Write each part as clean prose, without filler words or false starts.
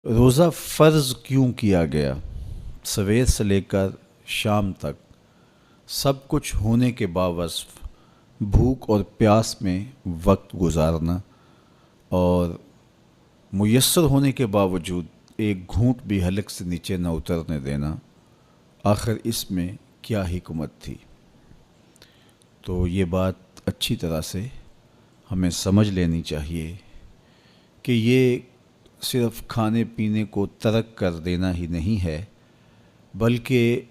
روزہ فرض کیوں کیا گیا؟ سویر سے لے کر شام تک سب کچھ ہونے کے باوصف بھوک اور پیاس میں وقت گزارنا اور میسر ہونے کے باوجود ایک گھونٹ بھی حلق سے نیچے نہ اترنے دینا، آخر اس میں کیا حکمت تھی؟ تو یہ بات اچھی طرح سے ہمیں سمجھ لینی چاہیے کہ یہ صرف کھانے پینے کو ترک کر دینا ہی نہیں ہے، بلکہ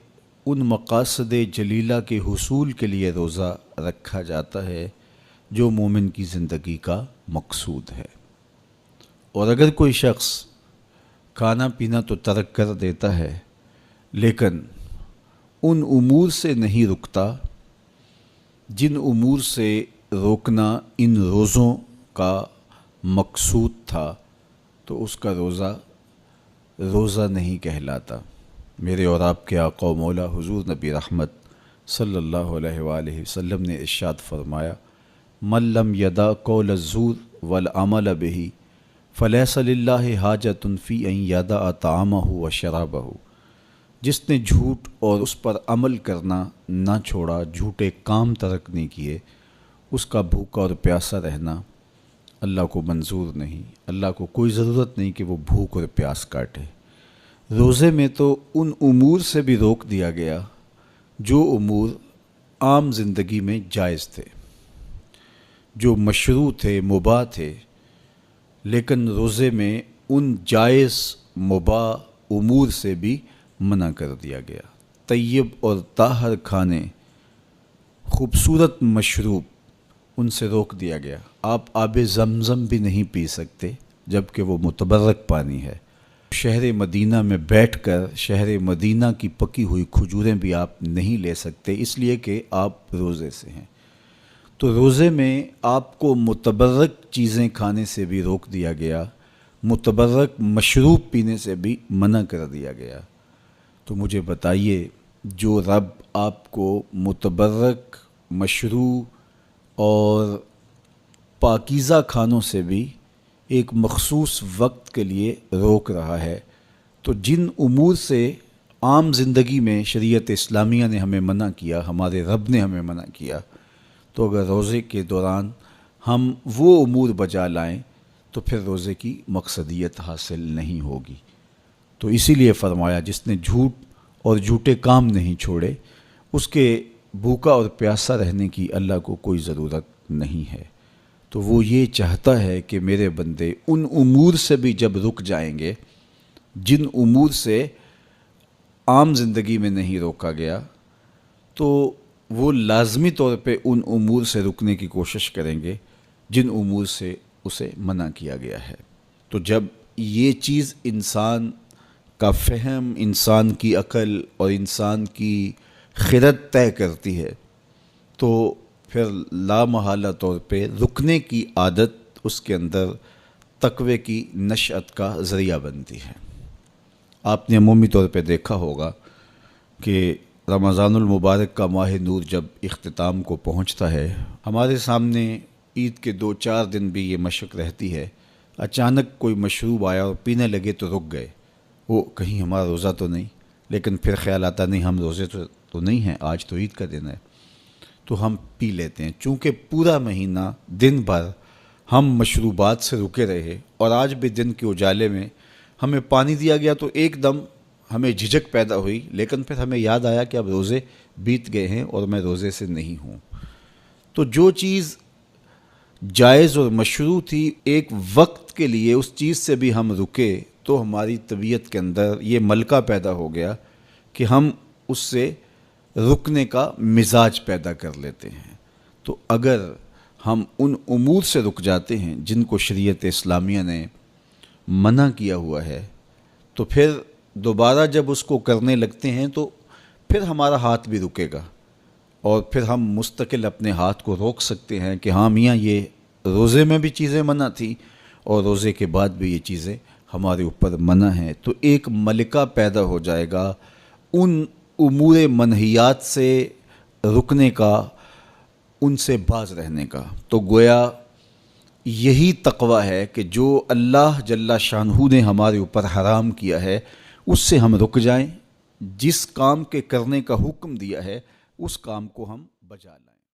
ان مقاصد جلیلہ کے حصول کے لیے روزہ رکھا جاتا ہے جو مومن کی زندگی کا مقصود ہے۔ اور اگر کوئی شخص کھانا پینا تو ترک کر دیتا ہے لیکن ان امور سے نہیں رکتا جن امور سے روکنا ان روزوں کا مقصود تھا، تو اس کا روزہ نہیں کہلاتا۔ میرے اور آپ کے آقا و مولا حضور نبی رحمت صلی اللہ علیہ وآلہ وسلم نے ارشاد فرمایا، من لم یدع قول الزور والعمل به فلیس للہ حاجۃ فی ان یدع طعامہ و شرابہ۔ جس نے جھوٹ اور اس پر عمل کرنا نہ چھوڑا، جھوٹے کام ترک نہیں کیے، اس کا بھوکا اور پیاسا رہنا اللہ کو منظور نہیں۔ اللہ کو کوئی ضرورت نہیں کہ وہ بھوک اور پیاس کاٹے۔ روزے میں تو ان امور سے بھی روک دیا گیا جو امور عام زندگی میں جائز تھے، جو مشروع تھے، مباح تھے، لیکن روزے میں ان جائز مباح امور سے بھی منع کر دیا گیا۔ طیب اور طاہر کھانے، خوبصورت مشروب، ان سے روک دیا گیا۔ آپ آب زمزم بھی نہیں پی سکتے جبکہ وہ متبرک پانی ہے۔ شہر مدینہ میں بیٹھ کر شہر مدینہ کی پکی ہوئی کھجوریں بھی آپ نہیں لے سکتے، اس لیے کہ آپ روزے سے ہیں۔ تو روزے میں آپ کو متبرک چیزیں کھانے سے بھی روک دیا گیا، متبرک مشروب پینے سے بھی منع کر دیا گیا۔ تو مجھے بتائیے، جو رب آپ کو متبرک، مشروع اور پاکیزہ کھانوں سے بھی ایک مخصوص وقت کے لیے روک رہا ہے، تو جن امور سے عام زندگی میں شریعت اسلامیہ نے ہمیں منع کیا، ہمارے رب نے ہمیں منع کیا، تو اگر روزے کے دوران ہم وہ امور بجا لائیں تو پھر روزے کی مقصدیت حاصل نہیں ہوگی۔ تو اسی لیے فرمایا، جس نے جھوٹ اور جھوٹے کام نہیں چھوڑے، اس کے بھوکا اور پیاسا رہنے کی اللہ کو کوئی ضرورت نہیں ہے۔ تو وہ یہ چاہتا ہے کہ میرے بندے ان امور سے بھی جب رک جائیں گے جن امور سے عام زندگی میں نہیں روکا گیا، تو وہ لازمی طور پہ ان امور سے رکنے کی کوشش کریں گے جن امور سے اسے منع کیا گیا ہے۔ تو جب یہ چیز انسان کا فہم، انسان کی عقل اور انسان کی خرد طے کرتی ہے، تو پھر لامحالہ طور پہ رکنے کی عادت اس کے اندر تقوی کی نشأت کا ذریعہ بنتی ہے۔ آپ نے عمومی طور پہ دیکھا ہوگا کہ رمضان المبارک کا ماہ نور جب اختتام کو پہنچتا ہے، ہمارے سامنے عید کے 2-4 دن بھی یہ مشق رہتی ہے، اچانک کوئی مشروب آیا اور پینے لگے تو رک گئے، وہ کہیں ہمارا روزہ تو نہیں، لیکن پھر خیال آتا نہیں ہم روزے تو نہیں ہیں، آج تو عید کا دن ہے، تو ہم پی لیتے ہیں۔ چونکہ پورا مہینہ دن بھر ہم مشروبات سے رکے رہے اور آج بھی دن کے اجالے میں ہمیں پانی دیا گیا تو ایک دم ہمیں جھجک پیدا ہوئی، لیکن پھر ہمیں یاد آیا کہ اب روزے بیت گئے ہیں اور میں روزے سے نہیں ہوں۔ تو جو چیز جائز اور مشروع تھی، ایک وقت کے لیے اس چیز سے بھی ہم رکے تو ہماری طبیعت کے اندر یہ ملکہ پیدا ہو گیا کہ ہم اس سے رکنے کا مزاج پیدا کر لیتے ہیں۔ تو اگر ہم ان امور سے رک جاتے ہیں جن کو شریعت اسلامیہ نے منع کیا ہوا ہے، تو پھر دوبارہ جب اس کو کرنے لگتے ہیں تو پھر ہمارا ہاتھ بھی رکے گا، اور پھر ہم مستقل اپنے ہاتھ کو روک سکتے ہیں کہ ہاں میاں، یہ روزے میں بھی چیزیں منع تھی اور روزے کے بعد بھی یہ چیزیں ہمارے اوپر منع ہیں۔ تو ایک ملکہ پیدا ہو جائے گا ان امور منہیات سے رکنے کا، ان سے باز رہنے کا۔ تو گویا یہی تقوی ہے کہ جو اللہ جل شانہ نے ہمارے اوپر حرام کیا ہے اس سے ہم رک جائیں، جس کام کے کرنے کا حکم دیا ہے اس کام کو ہم بجا لائیں۔